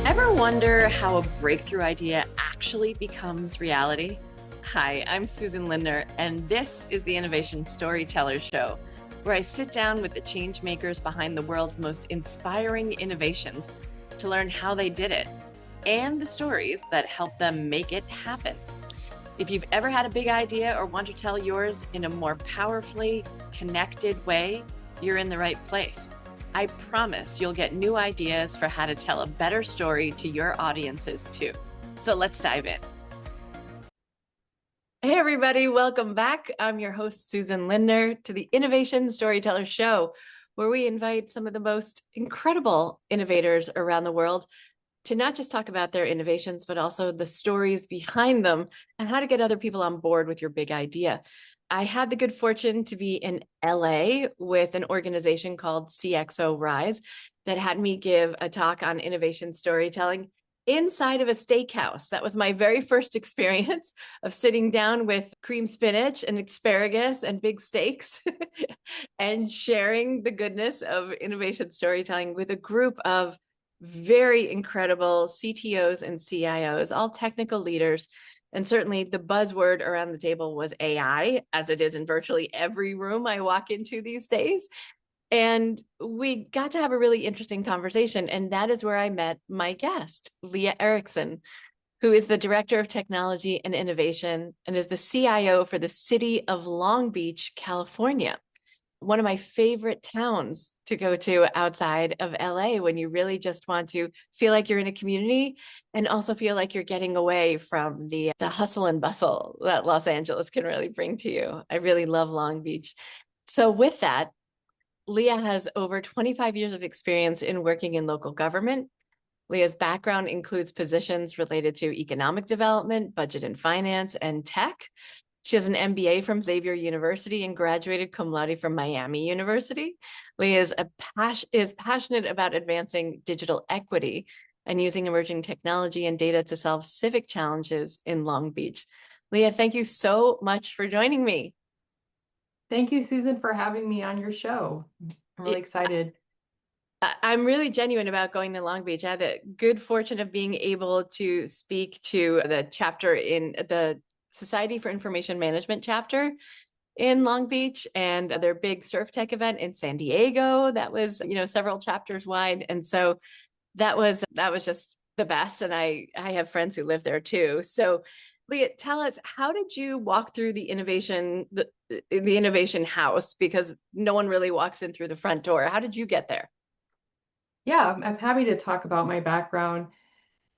Ever wonder how a breakthrough idea actually becomes reality? Hi, I'm Susan Lindner, and this is the Innovation Storytellers Show, where I sit down with the change makers behind the world's most inspiring innovations to learn how they did it and the stories that help them make it happen. If you've ever had a big idea or want to tell yours in a more powerfully connected way, you're in the right place. I promise you'll get new ideas for how to tell a better story to your audiences too. So let's dive in. Hey, everybody, welcome back. I'm your host, Susan Lindner, to the Innovation Storyteller Show, where we invite some of the most incredible innovators around the world to not just talk about their innovations, but also the stories behind them and how to get other people on board with your big idea. I had the good fortune to be in LA with an organization called CXO Rise that had me give a talk on innovation storytelling inside of a steakhouse. That was my very first experience of sitting down with cream spinach and asparagus and big steaks and sharing the goodness of innovation storytelling with a group of very incredible CTOs and CIOs, all technical leaders. And certainly the buzzword around the table was AI, as it is in virtually every room I walk into these days. And we got to have a really interesting conversation. And that is where I met my guest, Lea Eriksen, who is the Director of Technology and Innovation and is the CIO for the city of Long Beach, California. One of my favorite towns to go to outside of LA when you really just want to feel like you're in a community and also feel like you're getting away from the hustle and bustle that Los Angeles can really bring to you. I really love Long Beach. So with that, Lea has over 25 years of experience in working in local government. Lea's background includes positions related to economic development, budget and finance, and tech. She has an MBA from Xavier University and graduated cum laude from Miami University. Lea is passionate about advancing digital equity and using emerging technology and data to solve civic challenges in Long Beach. Lea, thank you so much for joining me. Thank you, Susan, for having me on your show. I'm really excited. I'm really genuine about going to Long Beach. I had the good fortune of being able to speak to the chapter in the Society for Information Management chapter in Long Beach and their big surf tech event in San Diego that was, several chapters wide. And so that was just the best. And I have friends who live there too. So Lea, tell us, how did you walk through the innovation house? Because no one really walks in through the front door. How did you get there? Yeah, I'm happy to talk about my background.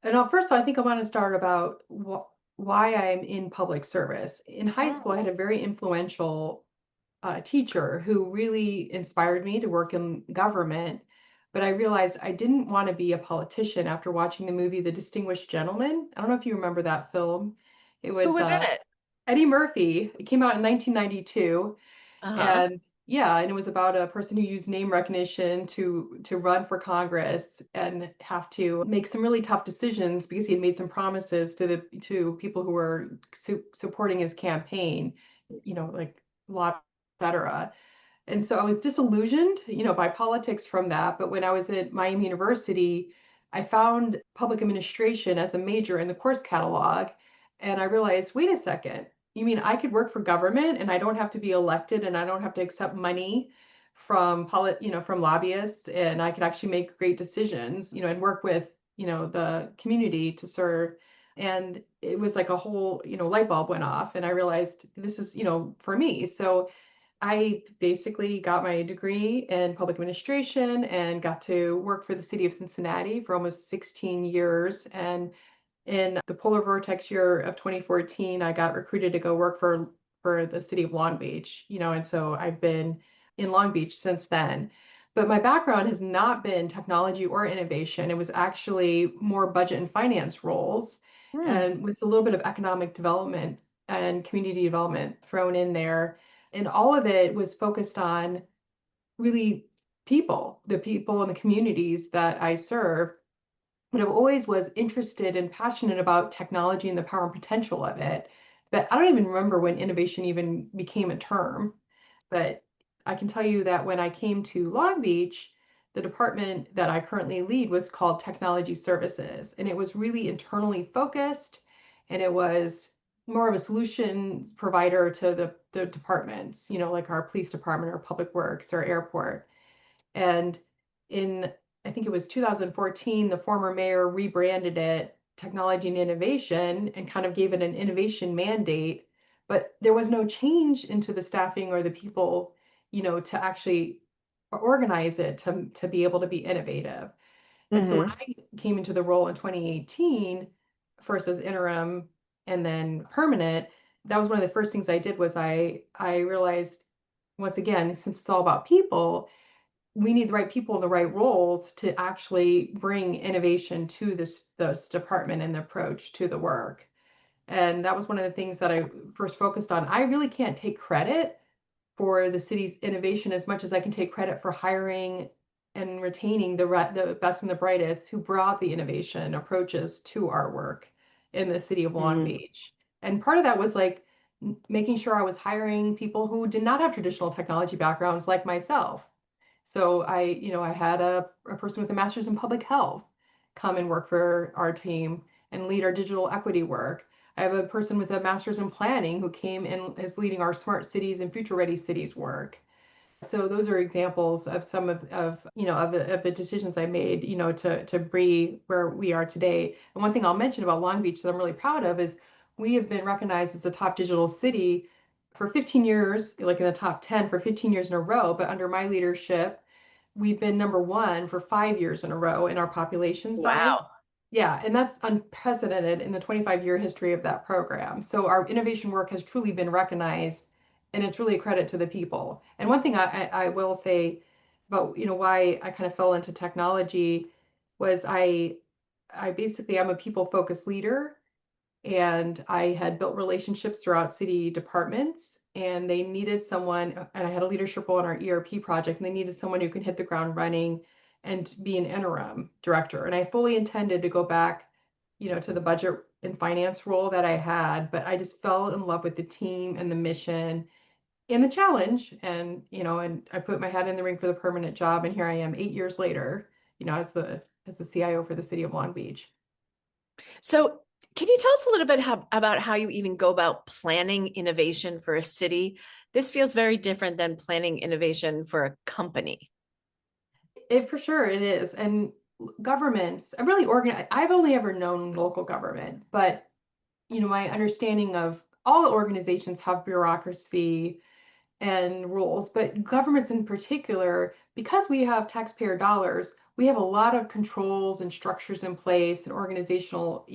And first of all, I think I want to start about why I'm in public service. In high school, I had a very influential teacher who really inspired me to work in government. But I realized I didn't want to be a politician after watching the movie The Distinguished Gentleman. I don't know if you remember that film. It Who was was in it? Eddie Murphy. It came out in 1992. Uh-huh. And yeah, and it was about a person who used name recognition to run for Congress and have to make some really tough decisions because he had made some promises to people who were supporting his campaign, like law, etc. And so I was disillusioned, by politics from that. But when I was at Miami University, I found public administration as a major in the course catalog. And I realized, wait a second, you mean I could work for government and I don't have to be elected and I don't have to accept money from lobbyists, and I could actually make great decisions, and work with, the community to serve. And it was like a whole, light bulb went off and I realized this is, for me. So I basically got my degree in public administration and got to work for the city of Cincinnati for almost 16 years. And in the polar vortex year of 2014, I got recruited to go work for the city of Long Beach, and so I've been in Long Beach since then. But my background has not been technology or innovation. It was actually more budget and finance roles, Hmm. and with a little bit of economic development and community development thrown in there. And all of it was focused on really the people and the communities that I serve. But I always was interested and passionate about technology and the power and potential of it. But I don't even remember when innovation even became a term. But I can tell you that when I came to Long Beach, the department that I currently lead was called Technology Services, and it was really internally focused, and it was more of a solution provider to the departments, like our police department or public works or airport. And in, I think it was 2014, the former mayor rebranded it Technology and Innovation and kind of gave it an innovation mandate. But there was no change into the staffing or the people, to actually organize it to be able to be innovative. And so when Hmm. I came into the role in 2018, first as interim and then permanent, that was one of the first things I did was I realized once again, since it's all about people, we need the right people in the right roles to actually bring innovation to this department and the approach to the work. And that was one of the things that I first focused on. I really can't take credit for the city's innovation as much as I can take credit for hiring and retaining the best and the brightest who brought the innovation approaches to our work in the city of Long Mm. Beach. And part of that was like making sure I was hiring people who did not have traditional technology backgrounds like myself. So I had a person with a master's in public health come and work for our team and lead our digital equity work. I have a person with a master's in planning who came and is leading our smart cities and future ready cities work. So those are examples of some of the decisions I made, to be where we are today. And one thing I'll mention about Long Beach that I'm really proud of is we have been recognized as the top digital city for 15 years, like in the top 10 for 15 years in a row. But under my leadership, we've been number one for 5 years in a row in our population size. Wow. Yeah, and that's unprecedented in the 25-year history of that program. So our innovation work has truly been recognized, and it's really a credit to the people. And one thing I will say about why I kind of fell into technology was I basically I'm a people focused leader, and I had built relationships throughout city departments, and they needed someone, and I had a leadership role on our ERP project, and they needed someone who can hit the ground running and be an interim director. And I fully intended to go back, to the budget and finance role that I had, but I just fell in love with the team and the mission and the challenge. And I put my hat in the ring for the permanent job, and here I am 8 years later, as the CIO for the city of Long Beach. So, can you tell us a little bit about how you even go about planning innovation for a city? This feels very different than planning innovation for a company. It for sure it is. And governments, I'm really organized. I've only ever known local government, but my understanding of all organizations have bureaucracy and rules, but governments in particular, because we have taxpayer dollars, we have a lot of controls and structures in place and organizational,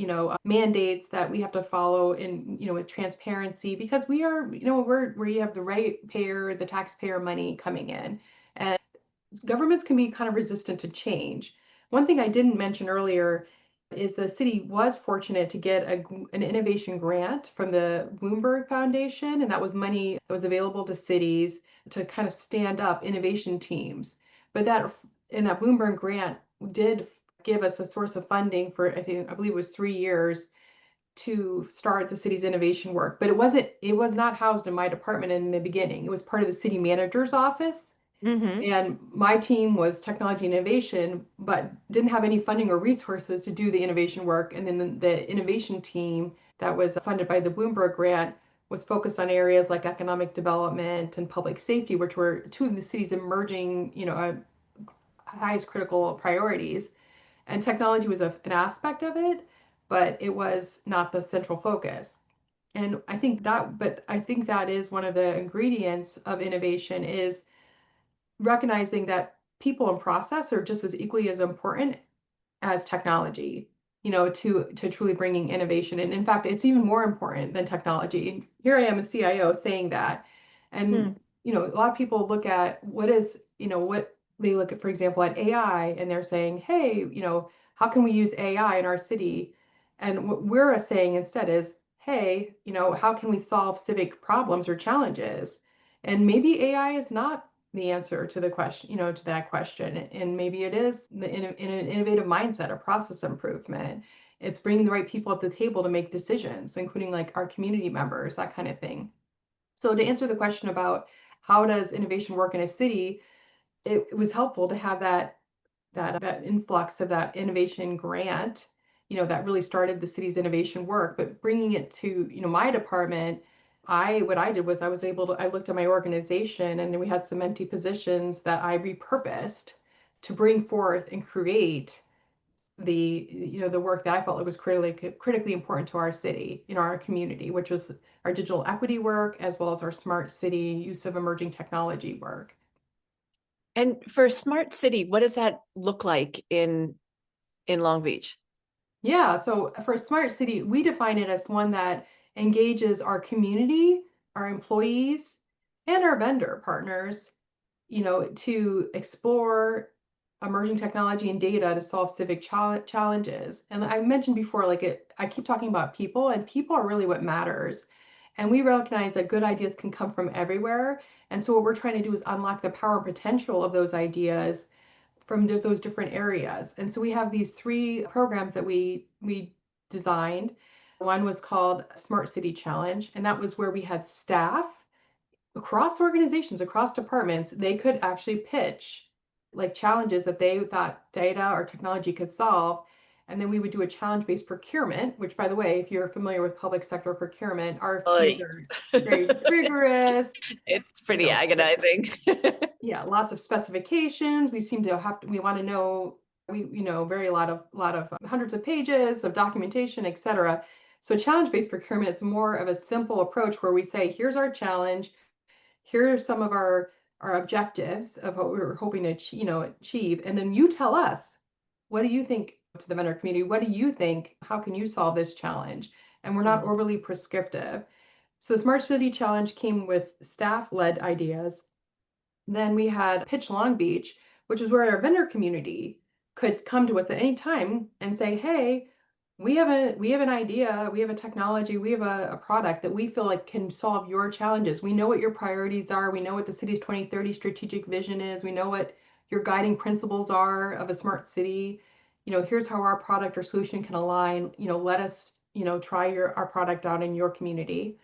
mandates that we have to follow in, with transparency because we are, we're where you have the right payer, the taxpayer money coming in. And governments can be kind of resistant to change. One thing I didn't mention earlier is the city was fortunate to get an innovation grant from the Bloomberg Foundation, and that was money that was available to cities to kind of stand up innovation teams. But that Bloomberg grant did give us a source of funding for I believe it was 3 years to start the city's innovation work. But it was not housed in my department in the beginning. It was part of the city manager's office. Hmm. And my team was technology and innovation, but didn't have any funding or resources to do the innovation work. And then the innovation team that was funded by the Bloomberg grant was focused on areas like economic development and public safety, which were two of the city's emerging, highest critical priorities. And technology was an aspect of it, but it was not the central focus. And I think that is one of the ingredients of innovation is recognizing that people and process are just as equally as important as technology, to truly bringing innovation. And in fact, it's even more important than technology. Here I am, a CIO, saying that. And, Hmm. a lot of people look at what they look at, for example, at AI, and they're saying, hey, how can we use AI in our city? And what we're saying instead is, hey, how can we solve civic problems or challenges? And maybe AI is not the answer to the question, to that question. And maybe it is in an innovative mindset, a process improvement. It's bringing the right people at the table to make decisions, including like our community members, that kind of thing. So to answer the question about how does innovation work in a city, it was helpful to have that that influx of that innovation grant, that really started the city's innovation work. But bringing it to, my department, what I did was I looked at my organization, and then we had some empty positions that I repurposed to bring forth and create the work that I felt like was critically important to our city, our community, which was our digital equity work as well as our smart city use of emerging technology work. And for a smart city, what does that look like in Long Beach? Yeah, so for a smart city, we define it as one that engages our community, our employees, and our vendor partners, to explore emerging technology and data to solve civic challenges. And I mentioned before, I keep talking about people, and people are really what matters. And we recognize that good ideas can come from everywhere. And so what we're trying to do is unlock the power and potential of those ideas from those different areas. And so we have these three programs that we designed. One was called Smart City Challenge, and that was where we had staff across organizations, across departments, they could actually pitch like challenges that they thought data or technology could solve. And then we would do a challenge-based procurement, which, by the way, if you're familiar with public sector procurement, RFPs Oy. are very rigorous. It's You pretty know, agonizing. yeah, lots of specifications. We want to know, very lot of hundreds of pages of documentation, et cetera. So challenge-based procurement is more of a simple approach where we say, here's our challenge, here are some of our objectives of what we were hoping to achieve, and then you tell us, what do you think, to the vendor community, what do you think, how can you solve this challenge? And we're not Mhm. overly prescriptive. So the Smart City Challenge came with staff-led ideas. Then we had Pitch Long Beach, which is where our vendor community could come to us at any time and say, hey, we have an idea, we have a technology, we have a product that we feel like can solve your challenges. We know what your priorities are. We know what the city's 2030 strategic vision is. We know what your guiding principles are of a smart city. Here's how our product or solution can align. Let us, try our product out in your community.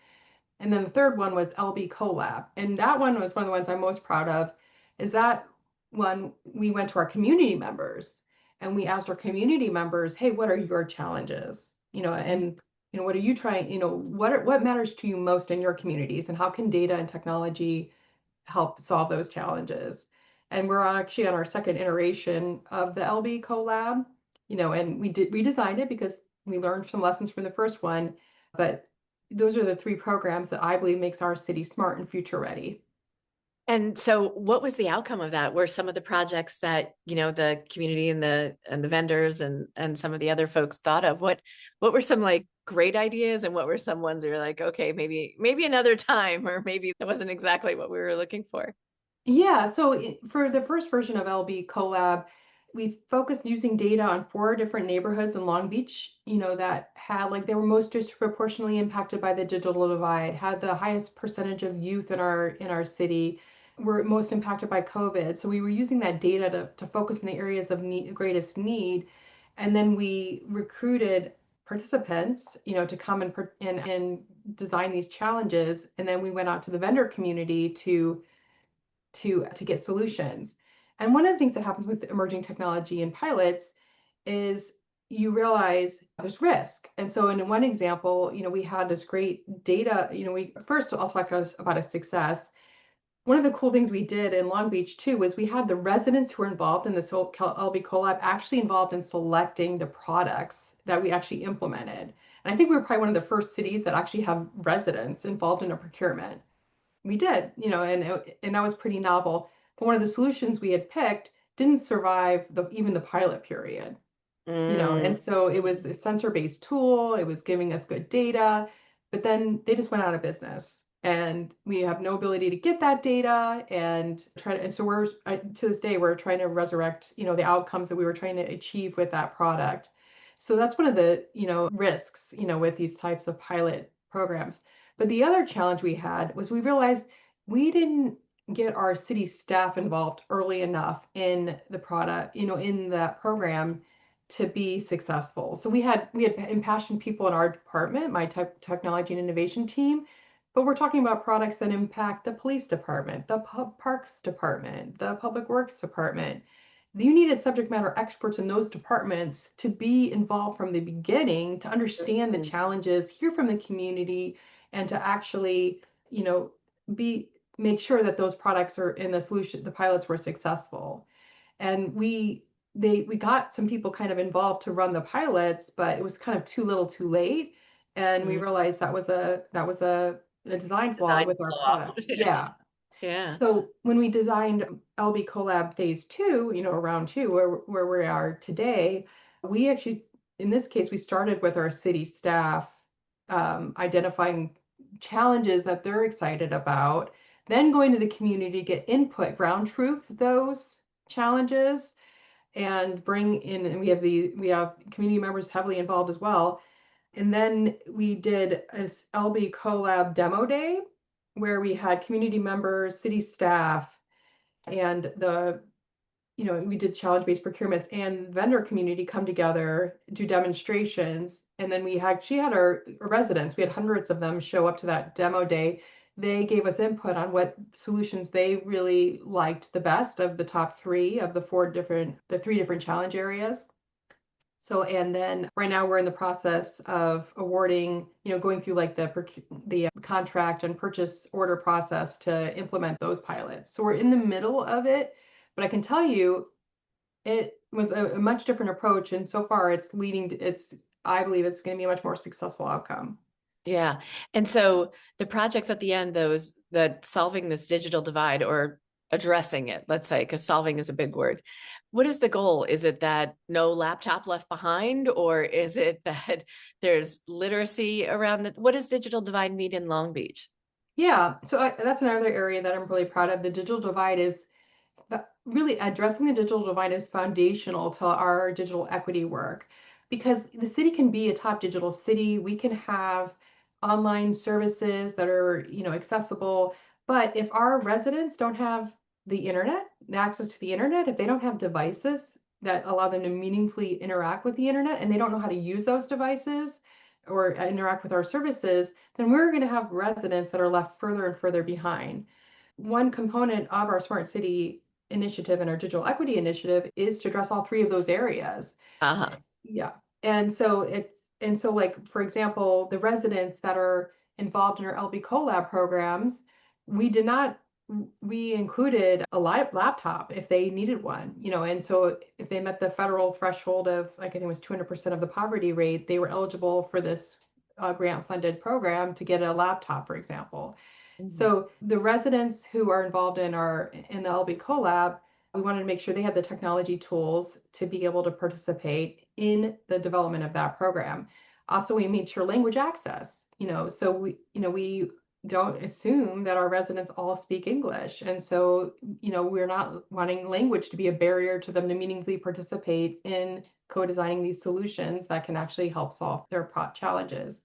And then the third one was LB Collab. And that one was one of the ones I'm most proud of, is that one we went to our community members and we asked our community members, hey, what are your challenges? And what are you trying, what matters to you most in your communities, and how can data and technology help solve those challenges? And we're actually on our second iteration of the LB Collab, and we redesigned it because we learned some lessons from the first one, but those are the three programs that I believe makes our city smart and future ready. And so what was the outcome of that? Were some of the projects that, the community and the vendors and some of the other folks thought of? What were some like great ideas, and what were some ones that you're like, okay, maybe another time, or maybe that wasn't exactly what we were looking for? Yeah, so for the first version of LB Collab, we focused using data on four different neighborhoods in Long Beach, that had like they were most disproportionately impacted by the digital divide, had the highest percentage of youth in our city, were most impacted by COVID. So we were using that data to focus in the areas of greatest need. And then we recruited participants, to come and design these challenges. And then we went out to the vendor community to get solutions. And one of the things that happens with emerging technology and pilots is you realize there's risk. And so in one example, we had this great data, we first I'll talk about a success. One of the cool things we did in Long Beach too was we had the residents who were involved in this whole LB Collab actually involved in selecting the products that we actually implemented. And I think we were probably one of the first cities that actually have residents involved in a procurement. We did, and that was pretty novel. But one of the solutions we had picked didn't survive even the pilot period, Mm. and so it was a sensor-based tool. It was giving us good data, but then they just went out of business, and we have no ability to get that data and so we're to this day we're trying to resurrect, the outcomes that we were trying to achieve with that product. So that's one of the, risks, with these types of pilot programs. But the other challenge we had was we realized we didn't get our city staff involved early enough in the product, in that program to be successful. So we had impassioned people in our department, my technology and innovation team, but we're talking about products that impact the police department, the parks department, the public works department. you needed subject matter experts in those departments to be involved from the beginning, to understand the Mhm. challenges, hear from the community, and to actually, you know, be make sure that those products are in the solution, the pilots were successful. And we got some people kind of involved to run the pilots, but it was kind of too little too late. And we Mhm. realized that was a design flaw Design with our flaw. product. Yeah. Yeah. So when we designed LB Collab Phase 2, around two, where we are today, we actually, in this case, we started with our city staff, identifying challenges that they're excited about, then going to the community to get input, ground truth those challenges, and bring in, and we have community members heavily involved as well. And then we did a LB Collab demo day where we had community members, city staff, and we did challenge-based procurements and vendor community come together, do demonstrations. And then she had our residents, we had hundreds of them show up to that demo day. They gave us input on what solutions they really liked the best of the top three of the three different challenge areas. So, and then right now we're in the process of awarding, going through like the contract and purchase order process to implement those pilots. So we're in the middle of it, but I can tell you it was a much different approach, and so far I believe it's going to be a much more successful outcome. Yeah. And so the projects at the end, those that solving this digital divide or addressing it, let's say, because solving is a big word. What is the goal? Is it that no laptop left behind, or is it that there's literacy around the, what does digital divide mean in Long Beach? Yeah, so that's another area that I'm really proud of. The digital divide is really addressing the digital divide is foundational to our digital equity work, because the city can be a top digital city. We can have online services that are, accessible, but if our residents don't have the internet, the access to the internet, if they don't have devices that allow them to meaningfully interact with the internet, and they don't know how to use those devices or interact with our services, then we're going to have residents that are left further and further behind. One component of our smart city initiative and our digital equity initiative is to address all three of those areas. Uh-huh. Yeah. And so like, for example, the residents that are involved in our LB Collab programs, we did not we included a live laptop if they needed one, and so if they met the federal threshold of, like, I think it was 200% of the poverty rate, they were eligible for this grant funded program to get a laptop, for example. Mhm. So the residents who are involved in the LB Collab, we wanted to make sure they had the technology tools to be able to participate in the development of that program. Also, we made sure language access, so we don't assume that our residents all speak English. And so, we're not wanting language to be a barrier to them to meaningfully participate in co-designing these solutions that can actually help solve their challenges.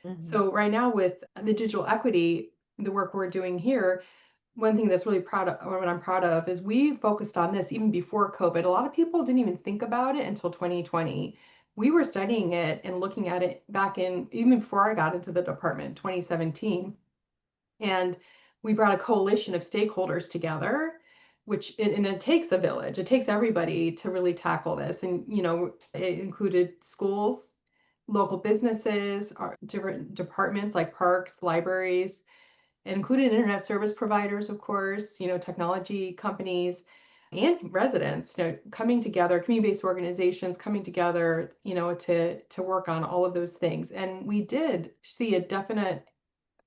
Mhm. So right now with the digital equity, the work we're doing here, one thing that's really what I'm proud of is we focused on this even before COVID. A lot of people didn't even think about it until 2020. We were studying it and looking at it back in, even before I got into the department, 2017. And we brought a coalition of stakeholders together, and it takes a village. It takes everybody to really tackle this. And, it included schools, local businesses, our different departments like parks, libraries. It included internet service providers, of course, technology companies and residents, coming together, community-based organizations coming together, to work on all of those things. And we did see a definite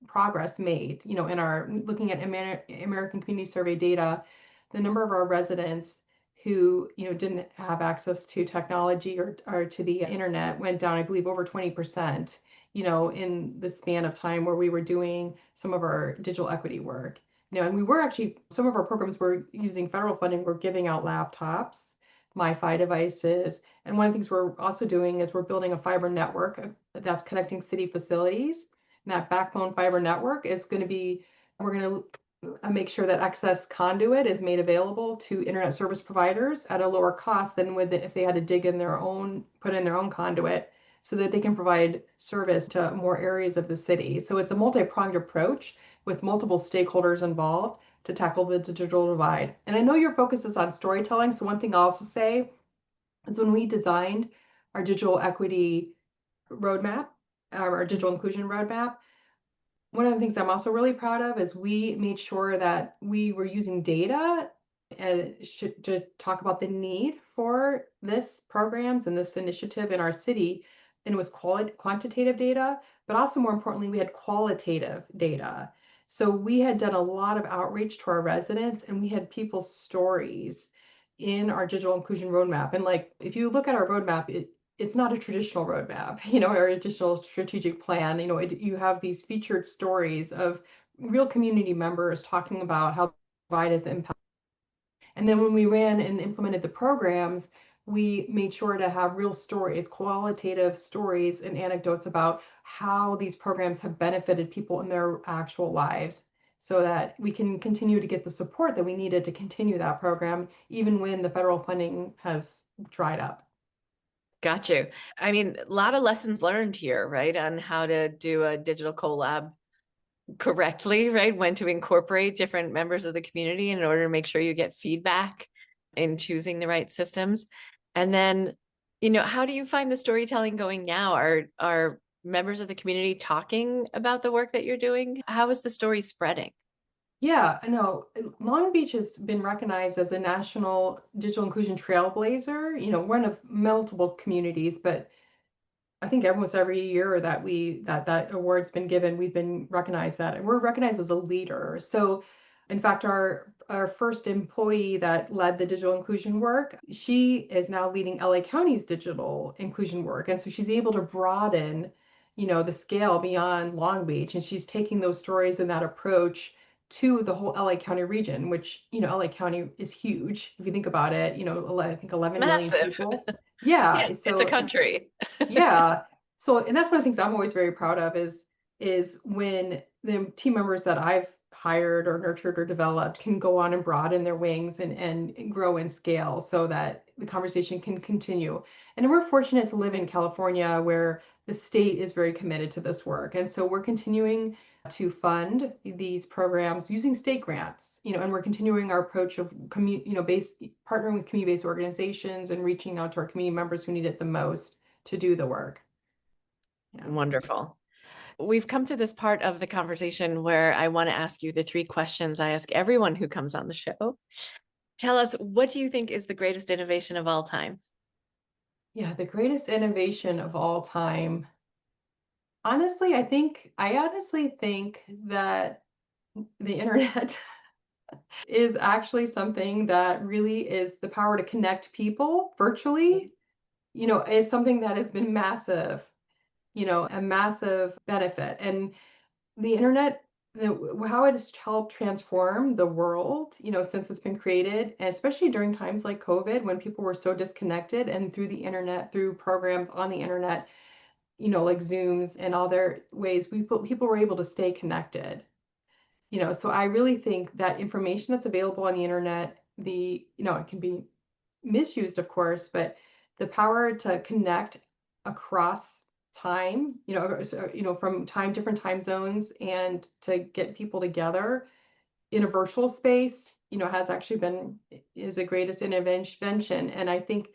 progress made, in our looking at American Community Survey data. The number of our residents who, didn't have access to technology or to the internet went down, I believe, over 20%, in the span of time where we were doing some of our digital equity work. And we were actually, some of our programs were using federal funding, we're giving out laptops, MiFi devices. And one of the things we're also doing is we're building a fiber network that's connecting city facilities. And that backbone fiber network is going to be, we're going to make sure that excess conduit is made available to internet service providers at a lower cost than if they had to put in their own conduit, so that they can provide service to more areas of the city. So it's a multi-pronged approach with multiple stakeholders involved to tackle the digital divide. And I know your focus is on storytelling, so one thing I'll also say is when we designed our digital equity roadmap, our digital inclusion roadmap, one of the things I'm also really proud of is we made sure that we were using data to talk about the need for this programs and this initiative in our city. And it was quantitative data, but also more importantly, we had qualitative data. So we had done a lot of outreach to our residents and we had people's stories in our digital inclusion roadmap. And like, if you look at our roadmap, it's not a traditional roadmap, or a digital strategic plan. You have these featured stories of real community members talking about how Provide has impacted. And then when we ran and implemented the programs, we made sure to have real stories, qualitative stories and anecdotes about how these programs have benefited people in their actual lives so that we can continue to get the support that we needed to continue that program, even when the federal funding has dried up. Got you. I mean, a lot of lessons learned here, right? On how to do a digital collab correctly, right? When to incorporate different members of the community in order to make sure you get feedback in choosing the right systems. And then, how do you find the storytelling going now? Are members of the community talking about the work that you're doing? How is the story spreading? Yeah, I know. Long Beach has been recognized as a national digital inclusion trailblazer, one of multiple communities, but I think almost every year that award's been given, we've been recognized that, and we're recognized as a leader. So, in fact, our first employee that led the digital inclusion work, she is now leading LA County's digital inclusion work, and so she's able to broaden, the scale beyond Long Beach, and she's taking those stories and that approach to the whole LA County region, which LA County is huge if you think about it. I think 11 million Massive. people. Yeah, Yeah, it's a so country. yeah. So, and that's one of the things I'm always very proud of is when the team members that I've hired or nurtured or developed can go on and broaden their wings and grow and scale so that the conversation can continue. And we're fortunate to live in California where the state is very committed to this work. And so we're continuing to fund these programs using state grants, and we're continuing our approach of partnering with community-based organizations and reaching out to our community members who need it the most to do the work. Yeah. Wonderful. We've come to this part of the conversation where I want to ask you the three questions I ask everyone who comes on the show. Tell us, what do you think is the greatest innovation of all time? Yeah, the greatest innovation of all time. I honestly think that the internet is actually something that really is the power to connect people virtually, is something that has been massive, a massive benefit. And the internet, how it has helped transform the world, since it's been created, and especially during times like COVID when people were so disconnected, and through the internet, through programs on the internet, like Zooms and all their ways, people were able to stay connected. So I really think that information that's available on the internet, it can be misused, of course, but the power to connect across time, from different time zones and to get people together in a virtual space, has actually is the greatest intervention. And I think,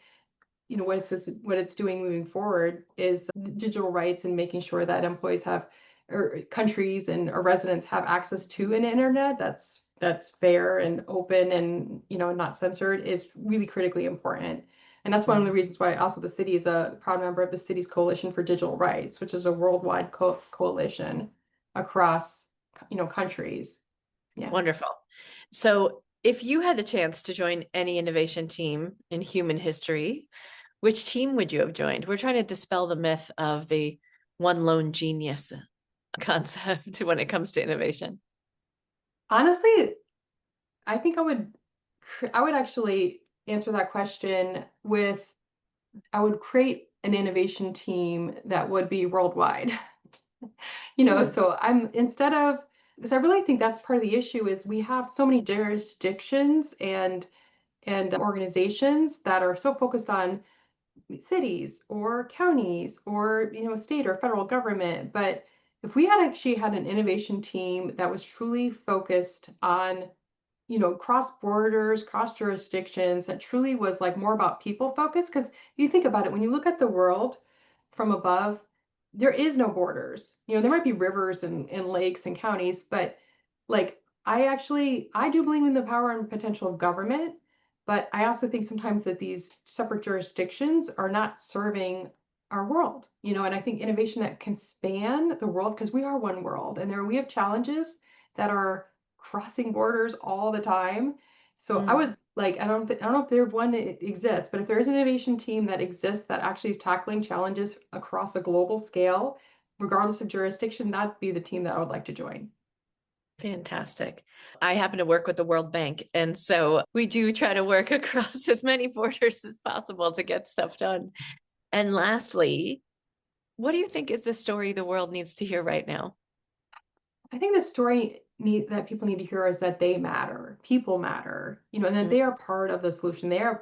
what it's doing moving forward is digital rights and making sure that employees have, or countries and or residents have access to an internet that's fair and open and not censored is really critically important. And that's one of the reasons why also the city is a proud member of the city's Coalition for Digital Rights, which is a worldwide coalition across countries. Yeah. Wonderful. So, if you had the chance to join any innovation team in human history, which team would you have joined? We're trying to dispel the myth of the one lone genius concept when it comes to innovation. Honestly, I think I would actually answer that question with I would create an innovation team that would be worldwide. So I'm instead of because I really think that's part of the issue is we have so many jurisdictions and organizations that are so focused on cities or counties or state or federal government. But if we had actually had an innovation team that was truly focused on cross borders, cross jurisdictions, that truly was like more about people focused. Because you think about it, when you look at the world from above, there is no borders. There might be rivers and lakes and counties, but like I do believe in the power and potential of government, but I also think sometimes that these separate jurisdictions are not serving our world, and I think innovation that can span the world, because we are one world, and we have challenges that are crossing borders all the time. So I would like, I don't know if there's one that exists, but if there is an innovation team that exists that actually is tackling challenges across a global scale, regardless of jurisdiction, that'd be the team that I would like to join. Fantastic. I happen to work with the World Bank, and so we do try to work across as many borders as possible to get stuff done. And lastly, what do you think is the story the world needs to hear right now? I think the story that people need to hear is that they matter. People matter, and that they are part of the solution. I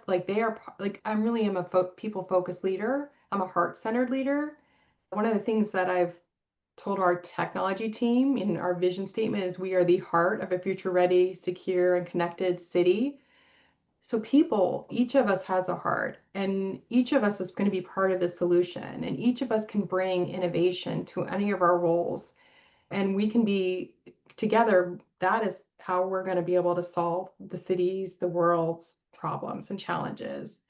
really am a people focused leader. I'm a heart centered leader. One of the things that I've told our technology team in our vision statement is we are the heart of a future ready, secure, and connected city. So people, each of us has a heart, and each of us is going to be part of the solution, and each of us can bring innovation to any of our roles, and we can be together. That is how we're going to be able to solve the city's, the world's problems and challenges.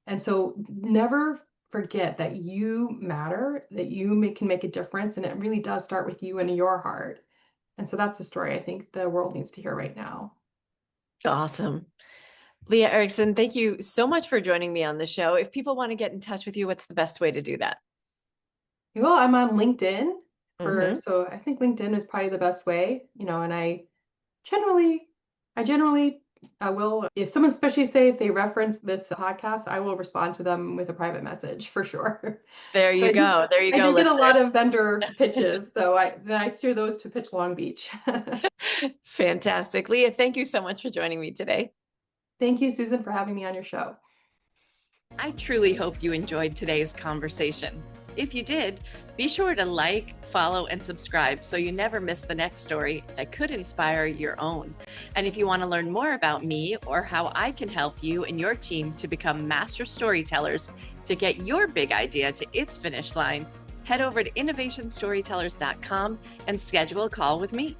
And so never forget that you matter, that can make a difference, and it really does start with you and your heart. And so that's the story I think the world needs to hear right now. Awesome. Lea Eriksen, thank you so much for joining me on the show. If people want to get in touch with you, what's the best way to do that? Well, I'm on LinkedIn so I think LinkedIn is probably the best way, and generally, I will, if someone, especially say if they reference this podcast, I will respond to them with a private message for sure. There you go. There you I go, do get a lot listeners. of vendor pitches, so I steer those to Pitch Long Beach. Fantastic. Lea, thank you so much for joining me today. Thank you, Susan, for having me on your show. I truly hope you enjoyed today's conversation. If you did, be sure to like, follow, and subscribe so you never miss the next story that could inspire your own. And if you want to learn more about me or how I can help you and your team to become master storytellers to get your big idea to its finish line, head over to innovationstorytellers.com and schedule a call with me.